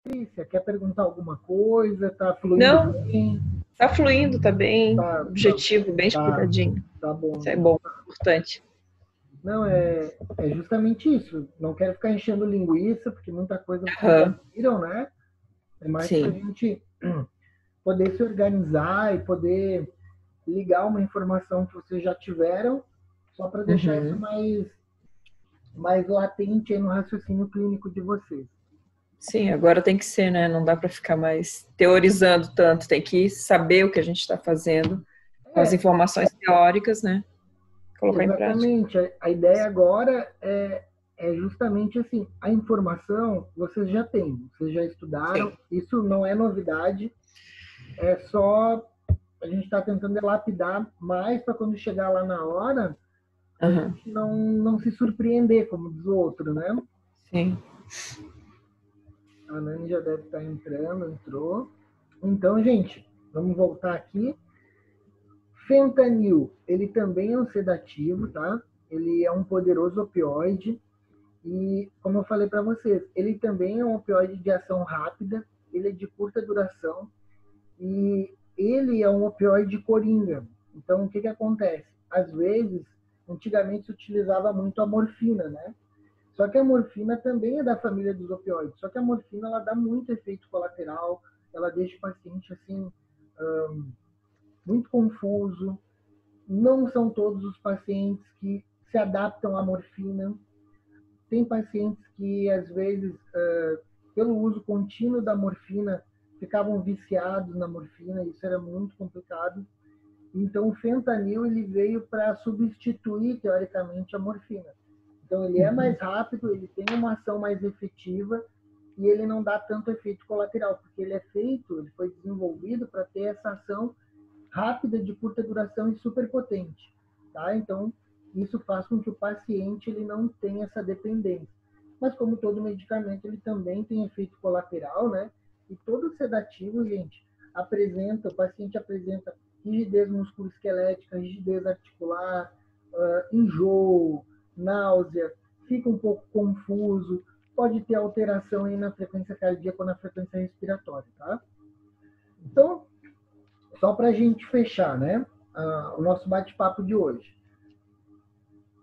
Patrícia, quer perguntar alguma coisa? Tá fluindo Não, bem? tá fluindo, tá bem Tá, tá, objetivo, bem tá, explicadinho. tá bom. Isso é bom, importante. Não, é justamente isso. Não quero ficar enchendo linguiça, porque muita coisa vocês já Aham, viram, né? É mais para a sim. gente poder se organizar e poder ligar uma informação que vocês já tiveram, só para deixar isso Uhum. mais latente aí no raciocínio clínico de vocês. Sim, agora tem que ser, né? Não dá para ficar mais teorizando tanto, tem que saber o que a gente está fazendo com as É, informações teóricas, né? Colocar em prática. exatamente. A ideia agora é justamente assim, a informação vocês já têm, vocês já estudaram, Sim. isso não é novidade, é só a gente está tentando lapidar mais para quando chegar lá na hora, a Aham, gente não se surpreender, como diz o outro, né? sim. A Nani já deve estar entrando, entrou. Então, gente, vamos voltar aqui. Fentanil, ele também é um sedativo, tá? Ele é um poderoso opioide. E, como eu falei para vocês, ele também é um opioide de ação rápida, ele é de curta duração e ele é um opioide coringa. Então, o que acontece? Às vezes, antigamente se utilizava muito a morfina, né? Só que a morfina também é da família dos opioides. Só que a morfina ela dá muito efeito colateral, ela deixa o paciente assim muito confuso. Não são todos os pacientes que se adaptam à morfina. Tem pacientes que, às vezes, pelo uso contínuo da morfina, ficavam viciados na morfina, isso era muito complicado. Então, o fentanil ele veio para substituir, teoricamente, a morfina. Então, ele é Uhum. mais rápido, ele tem uma ação mais efetiva e ele não dá tanto efeito colateral, porque ele foi desenvolvido para ter essa ação rápida, de curta duração e super potente. Tá? Então, isso faz com que o paciente ele não tenha essa dependência. Mas, como todo medicamento, ele também tem efeito colateral, né? E todo sedativo, gente, o paciente apresenta rigidez musculoesquelética, rigidez articular, enjoo, náusea, fica um pouco confuso, pode ter alteração aí na frequência cardíaca ou na frequência respiratória, tá? Então, só para a gente fechar, né? O nosso bate-papo de hoje.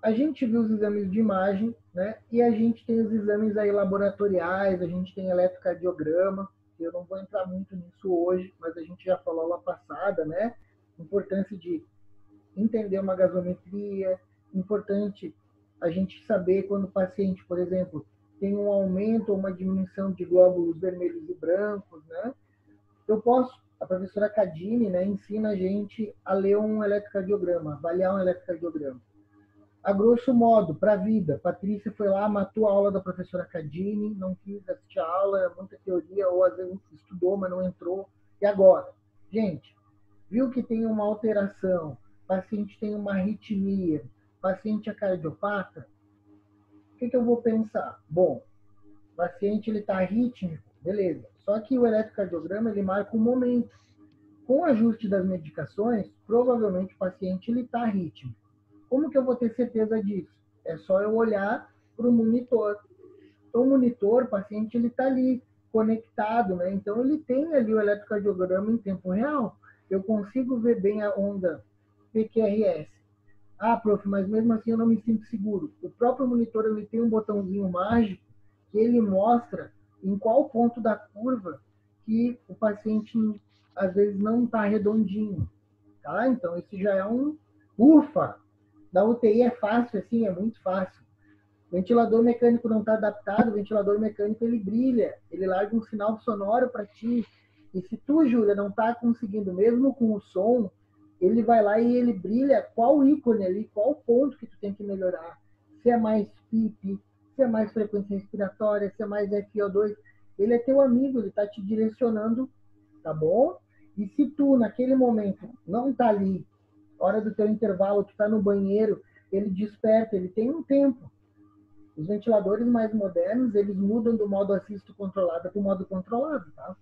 A gente viu os exames de imagem, né? E a gente tem os exames aí laboratoriais, a gente tem eletrocardiograma. Eu não vou entrar muito nisso hoje, mas a gente já falou lá passada, né? Importância de entender uma gasometria, importante a gente saber quando o paciente, por exemplo, tem um aumento ou uma diminuição de glóbulos vermelhos e brancos, né? A professora Cadini, né, ensina a gente a ler um eletrocardiograma, avaliar um eletrocardiograma. A grosso modo, para a vida, Patrícia foi lá, matou a aula da professora Cadini, não quis assistir a aula, é muita teoria, ou às vezes estudou, mas não entrou. E agora? Gente, viu que tem uma alteração, paciente tem uma arritmia, paciente é cardiopata, o que eu vou pensar? Bom, o paciente ele está arrítmico, beleza. Só que o eletrocardiograma ele marca um momento. Com o ajuste das medicações, provavelmente o paciente ele está arrítmico. Como que eu vou ter certeza disso? É só eu olhar para o monitor. Então, o monitor, o paciente ele está ali conectado, né? Então, ele tem ali o eletrocardiograma em tempo real. Eu consigo ver bem a onda PQRS. Ah, prof, mas mesmo assim eu não me sinto seguro. O próprio monitor ele tem um botãozinho mágico que ele mostra em qual ponto da curva que o paciente às vezes não está redondinho, tá? Então isso já é um ufa. Da UTI é fácil, assim, é muito fácil. O ventilador mecânico não está adaptado, o ventilador mecânico ele brilha, ele larga um sinal sonoro para ti. E se tu, Júlia, não está conseguindo, mesmo com o som, ele vai lá e ele brilha qual ícone ali, qual ponto que tu tem que melhorar. Se é mais PIP, se é mais frequência respiratória, se é mais FO2. Ele é teu amigo, ele está te direcionando, tá bom? E se tu, naquele momento, não está ali, hora do teu intervalo, tu está no banheiro, ele desperta, ele tem um tempo. Os ventiladores mais modernos, eles mudam do modo assisto controlado para o modo controlado, tá?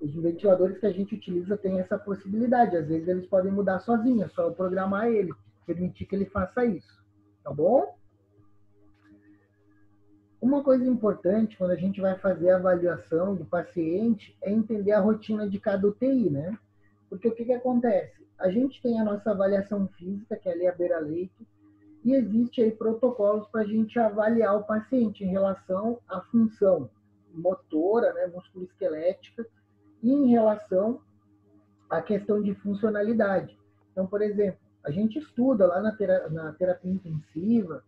Os ventiladores que a gente utiliza têm essa possibilidade. Às vezes eles podem mudar sozinhos, é só eu programar ele, permitir que ele faça isso. Tá bom? Uma coisa importante quando a gente vai fazer a avaliação do paciente é entender a rotina de cada UTI, né? Porque o que acontece? A gente tem a nossa avaliação física, que é ali a beira-leito, e existe aí protocolos para a gente avaliar o paciente em relação à função motora, né, musculoesquelética, e em relação à questão de funcionalidade. Então, por exemplo, a gente estuda lá na terapia intensiva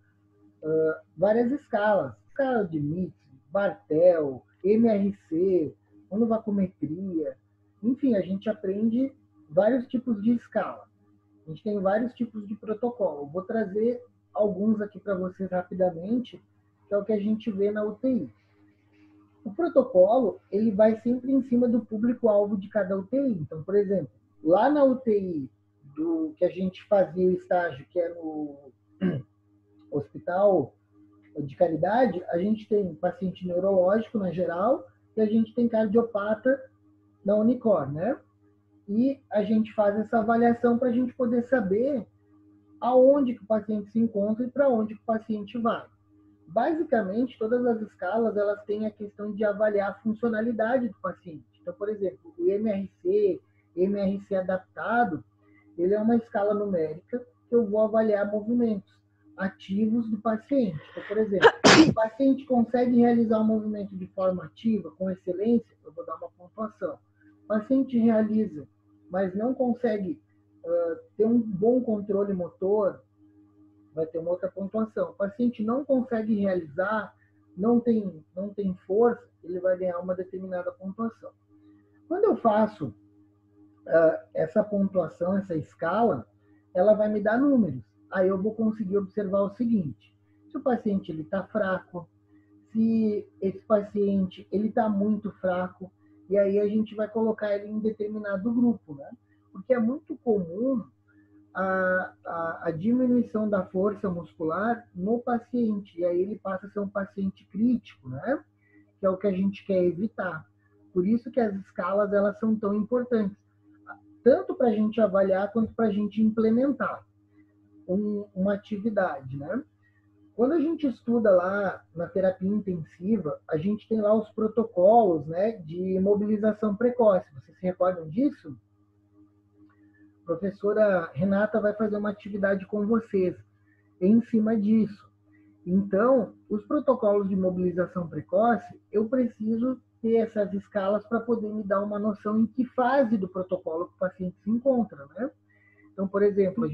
várias escalas, escala de Mitz, Bartel, MRC, monovacometria, enfim, a gente aprende vários tipos de escala. A gente tem vários tipos de protocolo. Vou trazer alguns aqui para vocês rapidamente, que é o que a gente vê na UTI. O protocolo, ele vai sempre em cima do público-alvo de cada UTI. Então, por exemplo, lá na UTI do que a gente fazia o estágio, que é no hospital de caridade, a gente tem paciente neurológico na geral e a gente tem cardiopata na Unicor, né? E a gente faz essa avaliação para a gente poder saber aonde que o paciente se encontra e para onde que o paciente vai. Basicamente, todas as escalas elas têm a questão de avaliar a funcionalidade do paciente. Então, por exemplo, o MRC adaptado, ele é uma escala numérica que eu vou avaliar movimentos ativos do paciente. Então, por exemplo, se o paciente consegue realizar um movimento de forma ativa, com excelência, eu vou dar uma pontuação. O paciente realiza, mas não consegue ter um bom controle motor, vai ter uma outra pontuação. O paciente não consegue realizar, não tem força, ele vai ganhar uma determinada pontuação. Quando eu faço essa pontuação, essa escala, ela vai me dar números. Aí eu vou conseguir observar o seguinte: se o paciente ele está fraco, se esse paciente ele está muito fraco, e aí a gente vai colocar ele em determinado grupo, né? Porque é muito comum a diminuição da força muscular no paciente, e aí ele passa a ser um paciente crítico, né? Que é o que a gente quer evitar. Por isso que as escalas elas são tão importantes, tanto para a gente avaliar quanto para a gente implementar uma atividade, né? Quando a gente estuda lá na terapia intensiva, a gente tem lá os protocolos, né, de mobilização precoce. Vocês se recordam disso? A professora Renata vai fazer uma atividade com vocês em cima disso. Então, os protocolos de mobilização precoce, eu preciso ter essas escalas para poder me dar uma noção em que fase do protocolo o paciente se encontra, né? Então, por exemplo,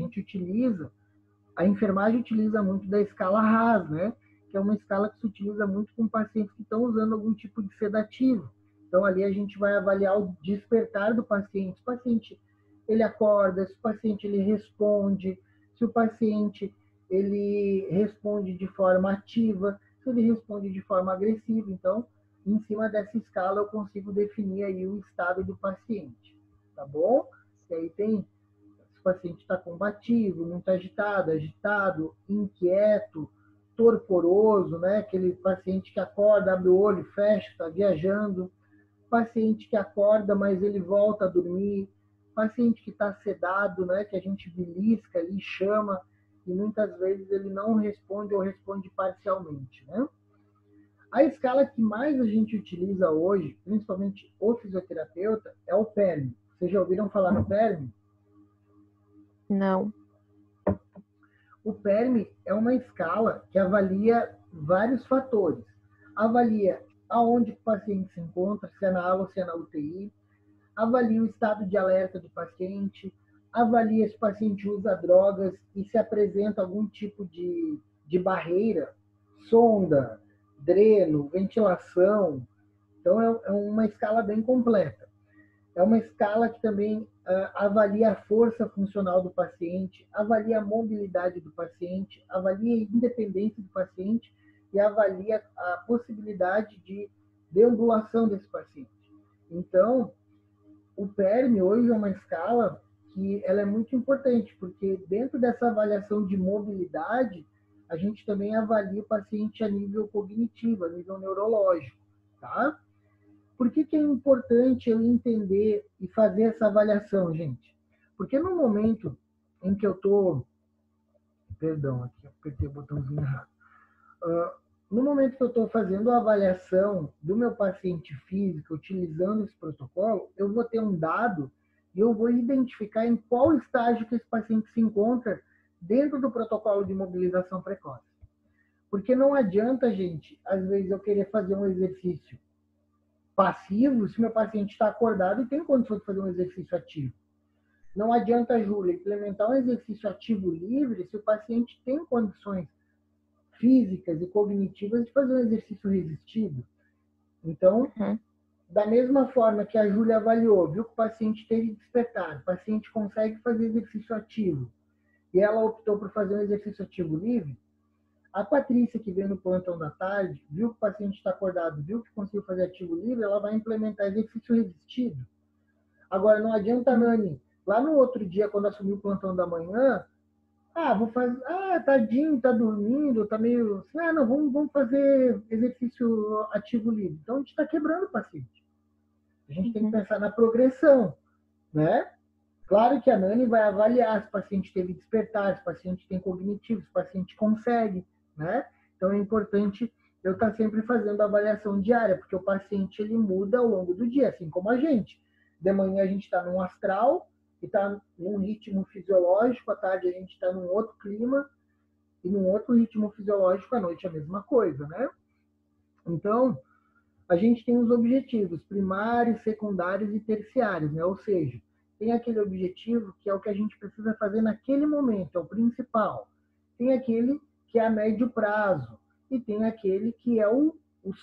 a enfermagem utiliza muito da escala RAS, né? Que é uma escala que se utiliza muito com pacientes que estão usando algum tipo de sedativo. Então, ali a gente vai avaliar o despertar do paciente. Se o paciente ele acorda, se o paciente ele responde, se o paciente ele responde de forma ativa, se ele responde de forma agressiva. Então, em cima dessa escala, eu consigo definir aí o estado do paciente, tá bom? E aí tem se o paciente está combativo, muito agitado, inquieto, torporoso, né? Aquele paciente que acorda, abre o olho, fecha, está viajando. Paciente que acorda, mas ele volta a dormir. Paciente que está sedado, né? Que a gente belisca ali, chama, e muitas vezes ele não responde ou responde parcialmente, né? A escala que mais a gente utiliza hoje, principalmente o fisioterapeuta, é o PERM. Vocês já ouviram falar no PERM? Não. O PERM é uma escala que avalia vários fatores. Avalia aonde o paciente se encontra, se é na ala ou se é na UTI. Avalia o estado de alerta do paciente. Avalia se o paciente usa drogas e se apresenta algum tipo de barreira, sonda, dreno, ventilação. Então, é uma escala bem completa. É uma escala que também avalia a força funcional do paciente, avalia a mobilidade do paciente, avalia a independência do paciente e avalia a possibilidade de deambulação desse paciente. Então, o PERM hoje é uma escala que ela é muito importante, porque dentro dessa avaliação de mobilidade, a gente também avalia o paciente a nível cognitivo, a nível neurológico, tá? Por que é importante eu entender e fazer essa avaliação, gente? Porque no momento em que eu estou... Perdão, aqui eu apertei o botãozinho errado. No momento que eu estou fazendo a avaliação do meu paciente físico, utilizando esse protocolo, eu vou ter um dado e eu vou identificar em qual estágio que esse paciente se encontra dentro do protocolo de mobilização precoce. Porque não adianta, gente, às vezes eu querer fazer um exercício passivo se meu paciente está acordado e tem condição de fazer um exercício ativo. Não adianta, Júlia, implementar um exercício ativo livre se o paciente tem condições físicas e cognitivas de fazer um exercício resistido. Então, da mesma forma que a Júlia avaliou, viu que o paciente teve despertar, o paciente consegue fazer exercício ativo, e ela optou por fazer um exercício ativo livre, a Patrícia, que veio no plantão da tarde, viu que o paciente está acordado, viu que conseguiu fazer ativo livre, ela vai implementar exercício resistido. Agora, não adianta a Nani, lá no outro dia, quando assumiu o plantão da manhã, vou fazer. Tadinho, tá dormindo, tá meio. Não, vamos fazer exercício ativo livre. Então a gente está quebrando o paciente. A gente tem que pensar na progressão, né? Claro que a Nani vai avaliar se o paciente teve despertar, se o paciente tem cognitivo, se o paciente consegue, né? Então é importante eu estar sempre fazendo a avaliação diária, porque o paciente ele muda ao longo do dia, assim como a gente. De manhã a gente está num astral, e está num ritmo fisiológico, à tarde a gente está num outro clima, e num outro ritmo fisiológico, à noite a mesma coisa, né? Então, a gente tem os objetivos primários, secundários e terciários, né? Ou seja, tem aquele objetivo que é o que a gente precisa fazer naquele momento, é o principal. Tem aquele que é a médio prazo e tem aquele que é o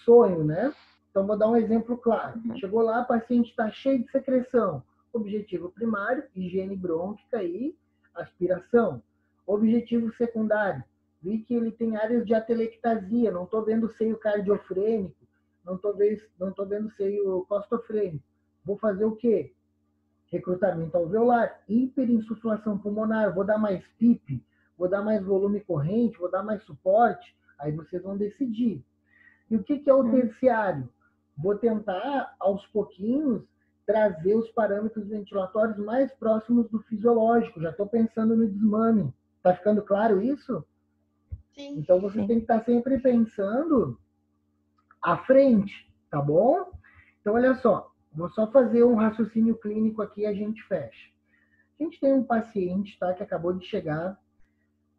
sonho, né? Então, vou dar um exemplo claro. Chegou lá, o paciente está cheio de secreção. Objetivo primário, higiene brônquica e aspiração. Objetivo secundário, vi que ele tem áreas de atelectasia, não estou vendo seio cardiofrênico, não estou vendo seio costofrênico. Vou fazer o quê? Recrutamento alveolar, hiperinsuflação pulmonar, vou dar mais PIP, vou dar mais volume corrente, vou dar mais suporte, aí vocês vão decidir. E o que é o terciário? Vou tentar, aos pouquinhos, trazer os parâmetros ventilatórios mais próximos do fisiológico. Já estou pensando no desmame. Está ficando claro isso? Sim. Então, você tem que estar sempre pensando à frente, tá bom? Então, olha só. Vou só fazer um raciocínio clínico aqui e a gente fecha. A gente tem um paciente, tá, que acabou de chegar.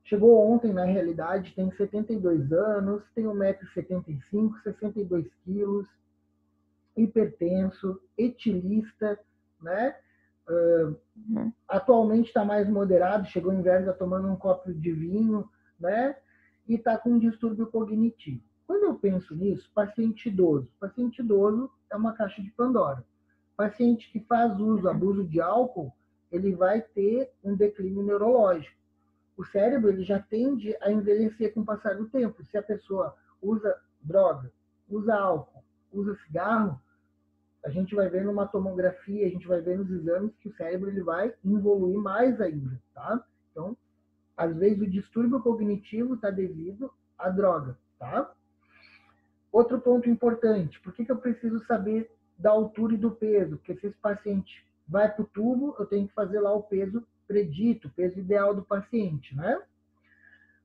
Chegou ontem, na realidade, tem 72 anos, tem 1,75 m, 62 quilos, hipertenso, etilista, né? Atualmente está mais moderado, chegou em inverno, está tomando um copo de vinho, né? E está com um distúrbio cognitivo. Quando eu penso nisso, paciente idoso é uma caixa de Pandora. Paciente que faz uso, abuso de álcool, ele vai ter um declínio neurológico. O cérebro ele já tende a envelhecer com o passar do tempo. Se a pessoa usa droga, usa álcool, usa cigarro, a gente vai ver numa tomografia, a gente vai ver nos exames que o cérebro ele vai evoluir mais ainda, tá? Então, às vezes o distúrbio cognitivo está devido à droga, tá? Outro ponto importante, por que eu preciso saber da altura e do peso? Porque se esse paciente vai para o tubo, eu tenho que fazer lá o peso predito, o peso ideal do paciente, né?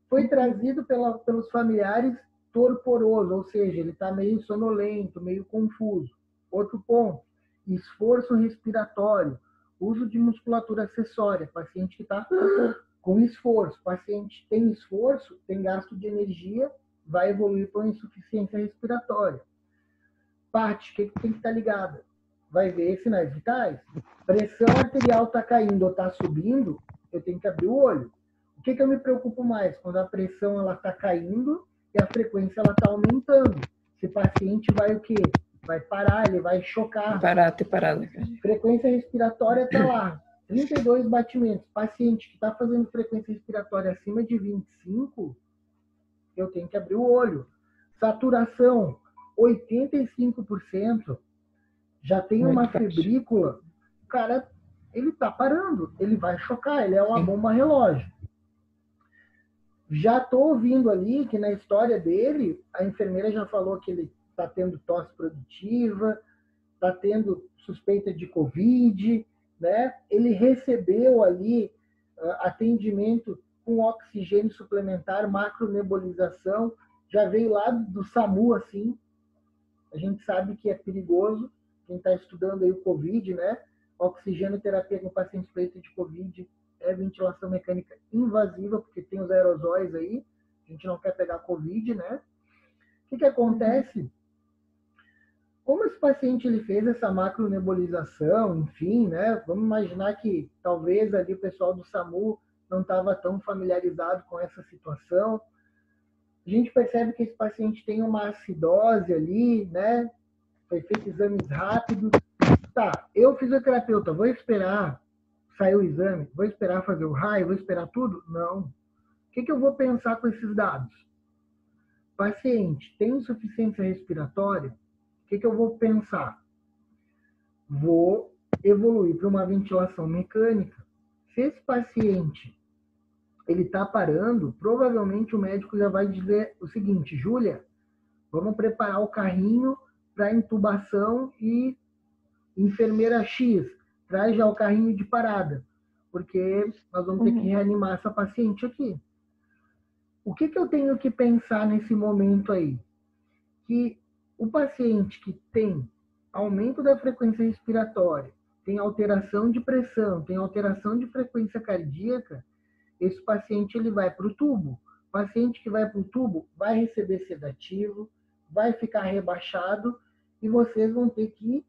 Foi trazido pelos familiares torporoso, ou seja, ele está meio sonolento, meio confuso. Outro ponto, esforço respiratório, uso de musculatura acessória, paciente que está com esforço. Paciente tem esforço, tem gasto de energia, vai evoluir para uma insuficiência respiratória. Parte, o que tem que estar ligada? Vai ver sinais vitais. Pressão arterial está caindo ou está subindo, eu tenho que abrir o olho. O que eu me preocupo mais? Quando a pressão está caindo e a frequência está aumentando. Esse paciente vai o quê? Vai parar, ele vai chocar. Ter parado. Frequência respiratória está lá, 32 batimentos. Paciente que está fazendo frequência respiratória acima de 25, eu tenho que abrir o olho. Saturação, 85%. Já tem uma febrícula. O cara, ele está parando. Ele vai chocar, ele é uma bomba relógio. Já estou ouvindo ali que na história dele, a enfermeira já falou que ele está tendo tosse produtiva, está tendo suspeita de Covid, né? Ele recebeu ali atendimento com oxigênio suplementar, macronebulização, já veio lá do SAMU, assim. A gente sabe que é perigoso. Quem está estudando aí o COVID, né? Oxigenoterapia com pacientes feitos de COVID é ventilação mecânica invasiva, porque tem os aerosóis aí. A gente não quer pegar COVID, né? O que acontece? Como esse paciente ele fez essa macronebulização, enfim, né? Vamos imaginar que talvez ali o pessoal do SAMU não estava tão familiarizado com essa situação. A gente percebe que esse paciente tem uma acidose ali, né? Foi feito exames rápidos. Tá, eu fisioterapeuta, vou esperar sair o exame, vou esperar fazer o raio, vou esperar tudo? Não. O que eu vou pensar com esses dados? Paciente tem insuficiência respiratória? O que eu vou pensar? Vou evoluir para uma ventilação mecânica. Se esse paciente ele está parando, provavelmente o médico já vai dizer o seguinte: Júlia, vamos preparar o carrinho para intubação e enfermeira X, traz já o carrinho de parada, porque nós vamos ter que reanimar essa paciente aqui. O que eu tenho que pensar nesse momento aí? Que o paciente que tem aumento da frequência respiratória, tem alteração de pressão, tem alteração de frequência cardíaca, esse paciente ele vai para o tubo. O paciente que vai para o tubo vai receber sedativo, vai ficar rebaixado e vocês vão ter que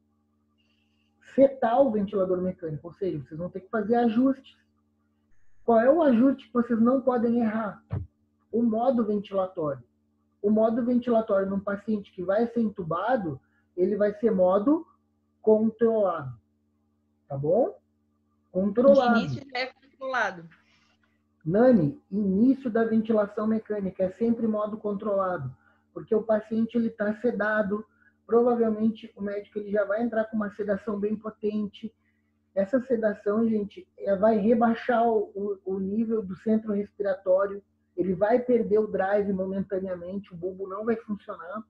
setar o ventilador mecânico, ou seja, vocês vão ter que fazer ajustes. Qual é o ajuste que vocês não podem errar? O modo ventilatório. O modo ventilatório num paciente que vai ser entubado, ele vai ser modo controlado. Tá bom? Controlado. De início já é controlado. Nani, início da ventilação mecânica é sempre modo controlado, porque o paciente ele está sedado, provavelmente o médico ele já vai entrar com uma sedação bem potente. Essa sedação, gente, vai rebaixar o nível do centro respiratório, ele vai perder o drive momentaneamente, o bulbo não vai funcionar,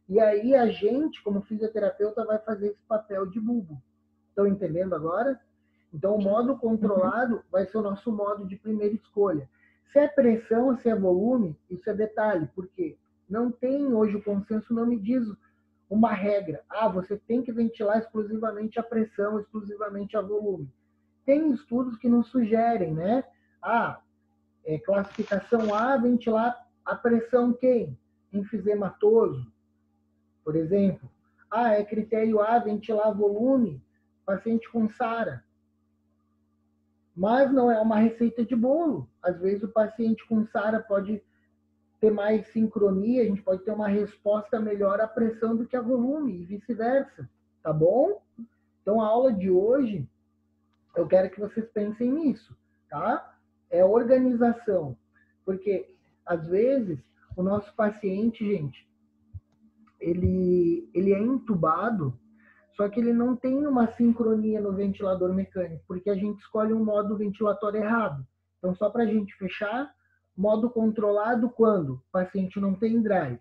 e aí a gente, como fisioterapeuta, vai fazer esse papel de bulbo. Estão entendendo agora? Então, o modo controlado vai ser o nosso modo de primeira escolha. Se é pressão ou se é volume, isso é detalhe, porque não tem hoje o consenso, não me diz uma regra. Ah, você tem que ventilar exclusivamente a pressão, exclusivamente a volume. Tem estudos que nos sugerem, né? Classificação A, ventilar a pressão quem? Enfisematoso, por exemplo. Critério A, ventilar volume, paciente com SARA. Mas não é uma receita de bolo. Às vezes o paciente com SARA pode ter mais sincronia, a gente pode ter uma resposta melhor à pressão do que a volume, e vice-versa. Tá bom? Então a aula de hoje, eu quero que vocês pensem nisso, tá? É organização. Porque, às vezes, o nosso paciente, gente, ele é entubado, só que ele não tem uma sincronia no ventilador mecânico, porque a gente escolhe um modo ventilatório errado. Então, só para a gente fechar, modo controlado quando o paciente não tem drive.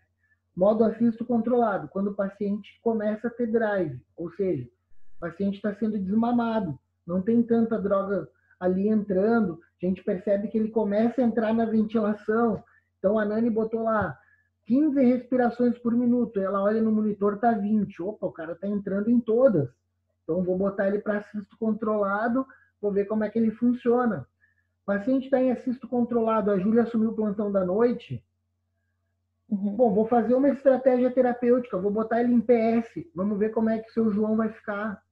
Modo assisto controlado, quando o paciente começa a ter drive, ou seja, o paciente está sendo desmamado, não tem tanta droga ali entrando, a gente percebe que ele começa a entrar na ventilação. Então, a Nani botou lá 15 respirações por minuto. Ela olha no monitor, tá 20. Opa, o cara tá entrando em todas. Então, vou botar ele para assisto controlado, vou ver como é que ele funciona. O paciente está em assisto controlado, a Júlia assumiu o plantão da noite. Bom, vou fazer uma estratégia terapêutica, vou botar ele em PS. Vamos ver como é que o seu João vai ficar.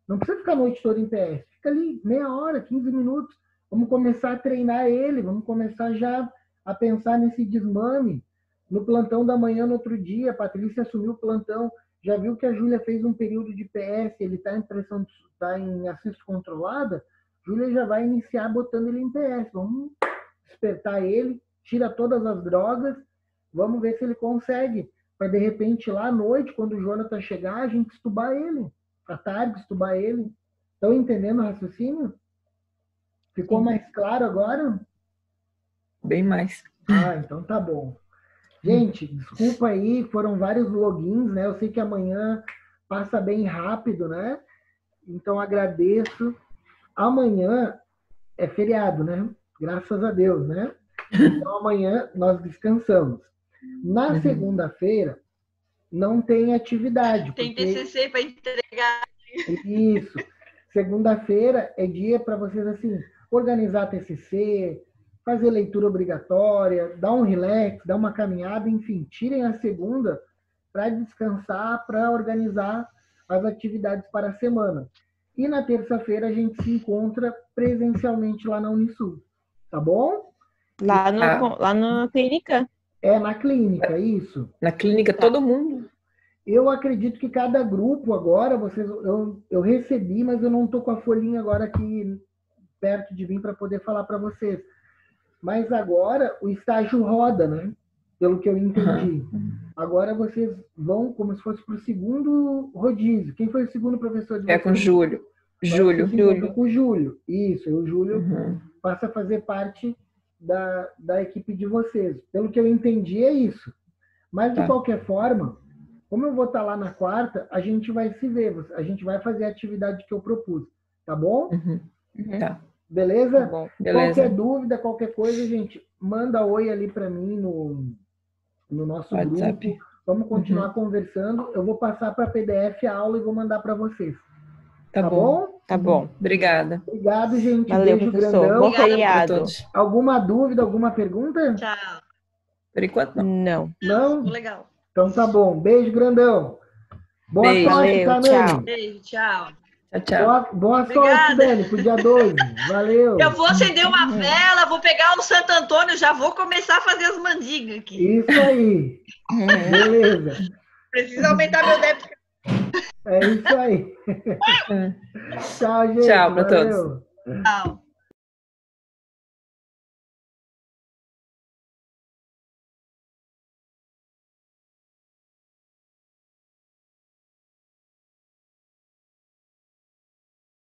Não precisa ficar a noite toda em PS. Fica ali meia hora, 15 minutos. Vamos começar a treinar ele, vamos começar já a pensar nesse desmame. No plantão da manhã, no outro dia, a Patrícia assumiu o plantão, já viu que a Júlia fez um período de PS, ele está em pressão, está em assisto controlada, Júlia já vai iniciar botando ele em PS. Vamos despertar ele, tira todas as drogas, vamos ver se ele consegue, para de repente lá à noite, quando o Jonathan chegar, a gente estubar ele, à tarde estubar ele. Estão entendendo o raciocínio? Ficou mais claro agora? Bem mais. Então tá bom. Gente, desculpa aí, foram vários logins, né? Eu sei que amanhã passa bem rápido, né? Então agradeço. Amanhã é feriado, né? Graças a Deus, né? Então amanhã nós descansamos. Na segunda-feira, não tem atividade. Tem porque- TCC para entregar. Isso. Segunda-feira é dia para vocês, assim, organizar TCC, fazer leitura obrigatória, dar um relax, dar uma caminhada, enfim, tirem a segunda para descansar, para organizar as atividades para a semana. E na terça-feira a gente se encontra presencialmente lá na Unisul, tá bom? Lá na clínica. É na clínica, isso. Na clínica, todo mundo. Eu acredito que cada grupo agora, eu recebi, mas eu não estou com a folhinha agora aqui perto de mim para poder falar para vocês. Mas agora o estágio roda, né? Pelo que eu entendi. Agora vocês vão como se fosse para o segundo rodízio. Quem foi o segundo professor de vocês? É com Júlio. Júlio. Com o Júlio. Isso, o Júlio passa a fazer parte da equipe de vocês. Pelo que eu entendi, é isso. Mas, de qualquer forma, como eu vou estar lá na quarta, a gente vai se ver. A gente vai fazer a atividade que eu propus. Tá bom? Tá. Beleza? Tá bom. Beleza. Qualquer dúvida, qualquer coisa, gente, manda oi ali para mim no nosso WhatsApp. grupo. Vamos continuar conversando. Eu vou passar para PDF a aula e vou mandar para vocês. Tá bom. bom? Tá bom. Obrigada. Obrigado, gente. Valeu, Beijo professor. grandão. Bom Obrigada Pra feriado. todos. Alguma dúvida, alguma pergunta? Tchau. Por enquanto, não. Não. Não? Legal. Então tá bom. Beijo grandão. Boa Beijo. sorte, Valeu, Tanani. tchau. Beijo, tchau. Tchau, tchau. Boa Obrigada. sorte, Dani, pro dia 12. Valeu. Eu vou acender uma vela, vou pegar o Santo Antônio, já vou começar a fazer as mandigas aqui. Isso aí. Beleza. Precisa aumentar meu débito. É isso aí. Tchau, gente. Tchau pra Valeu. todos. Tchau.